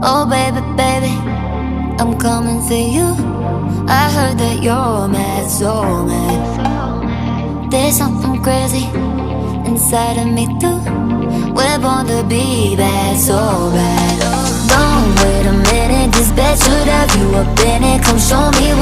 Oh baby, baby, I'm coming for you. I heard that you're mad, so mad. There's something crazy inside of me too. We're born to be bad, so bad. Don't wait a minute, this bed should have you up in it. Come show me